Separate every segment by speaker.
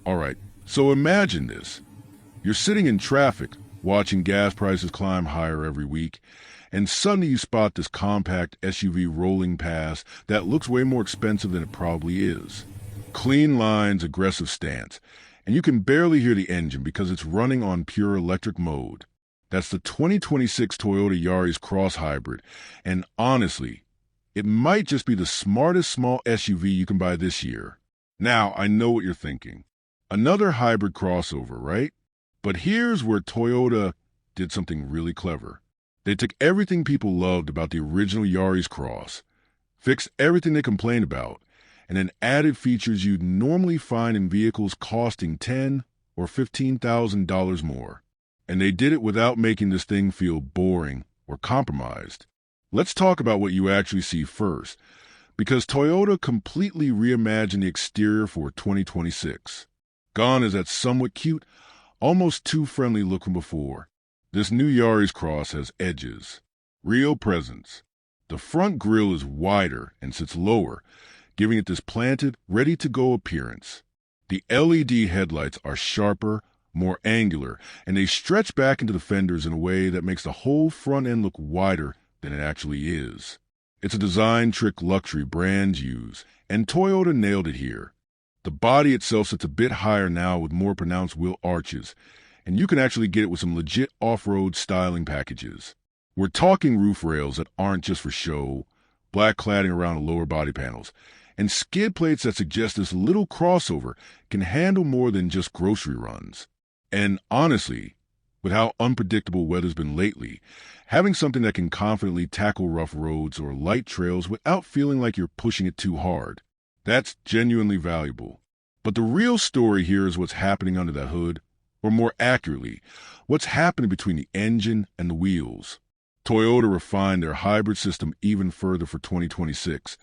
Speaker 1: All right, so imagine this. You're sitting in traffic, watching gas prices climb higher every week, and suddenly you spot this compact SUV rolling past that looks way more expensive than it probably is. Clean lines, aggressive stance, and you can barely hear the engine because it's running on pure electric mode. That's the 2026 Toyota Yaris Cross Hybrid, and honestly, it might just be the smartest small SUV you can buy this year. Now, I know what you're thinking. Another hybrid crossover, right? But here's where Toyota did something really clever. They took everything people loved about the original Yaris Cross, fixed everything they complained about, and then added features you'd normally find in vehicles costing $10,000 or $15,000 more. And they did it without making this thing feel boring or compromised. Let's talk about what you actually see first, because Toyota completely reimagined the exterior for 2026. Gone is that somewhat cute, almost too friendly look from before. This new Yaris Cross has edges, real presence. The front grille is wider and sits lower, giving it this planted, ready-to-go appearance. The LED headlights are sharper, more angular, and they stretch back into the fenders in a way that makes the whole front end look wider than it actually is. It's a design trick luxury brands use, and Toyota nailed it here. The body itself sits a bit higher now with more pronounced wheel arches, and you can actually get it with some legit off-road styling packages. We're talking roof rails that aren't just for show, black cladding around the lower body panels, and skid plates that suggest this little crossover can handle more than just grocery runs. And honestly, with how unpredictable weather's been lately, having something that can confidently tackle rough roads or light trails without feeling like you're pushing it too hard, that's genuinely valuable. But the real story here is what's happening under the hood, or more accurately, what's happening between the engine and the wheels. Toyota refined their hybrid system even further for 2026,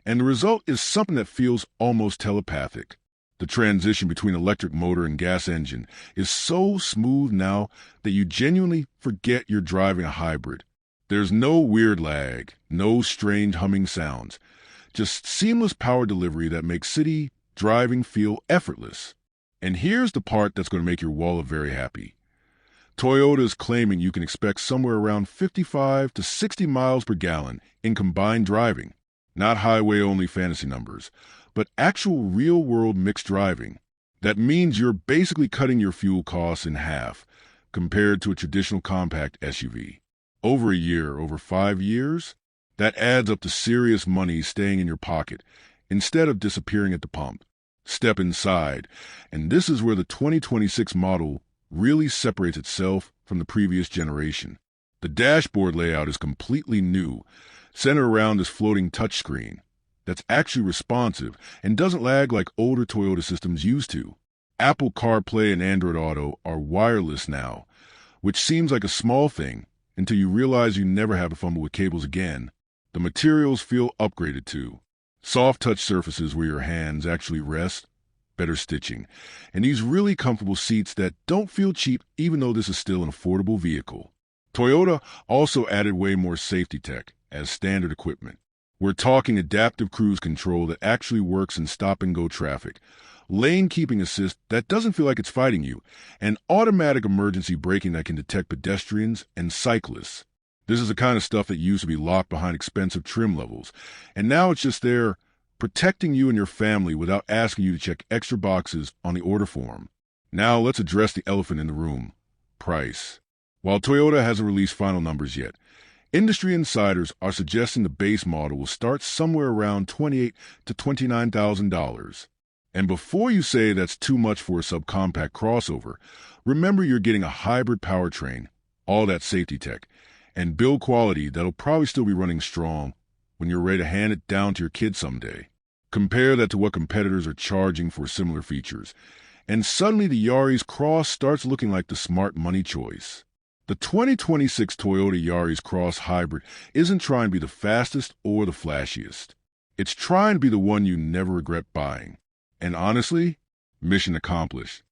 Speaker 1: and the result is something that feels almost telepathic. The transition between electric motor and gas engine is so smooth now that you genuinely forget you're driving a hybrid. There's no weird lag, no strange humming sounds, just seamless power delivery that makes city driving feel effortless. And here's the part that's going to make your wallet very happy. Toyota is claiming you can expect somewhere around 55 to 60 miles per gallon in combined driving. Not highway-only fantasy numbers, but actual real-world mixed driving. That means you're basically cutting your fuel costs in half compared to a traditional compact SUV. Over a year, over 5 years, that adds up to serious money staying in your pocket instead of disappearing at the pump. Step inside, and this is where the 2026 model really separates itself from the previous generation. The dashboard layout is completely new, centered around this floating touchscreen that's actually responsive and doesn't lag like older Toyota systems used to. Apple CarPlay and Android Auto are wireless now, which seems like a small thing until you realize you never have to fumble with cables again. The materials feel upgraded too. Soft touch surfaces where your hands actually rest, better stitching, and these really comfortable seats that don't feel cheap even though this is still an affordable vehicle. Toyota also added way more safety tech as standard equipment. We're talking adaptive cruise control that actually works in stop-and-go traffic, lane keeping assist that doesn't feel like it's fighting you, and automatic emergency braking that can detect pedestrians and cyclists. This is the kind of stuff that used to be locked behind expensive trim levels, and now it's just there protecting you and your family without asking you to check extra boxes on the order form. Now let's address the elephant in the room: price. While Toyota hasn't released final numbers yet, industry insiders are suggesting the base model will start somewhere around $28,000 to $29,000. And before you say that's too much for a subcompact crossover, remember you're getting a hybrid powertrain, all that safety tech, and build quality that'll probably still be running strong when you're ready to hand it down to your kids someday. Compare that to what competitors are charging for similar features, and suddenly the Yaris Cross starts looking like the smart money choice. The 2026 Toyota Yaris Cross Hybrid isn't trying to be the fastest or the flashiest. It's trying to be the one you never regret buying. And honestly, mission accomplished.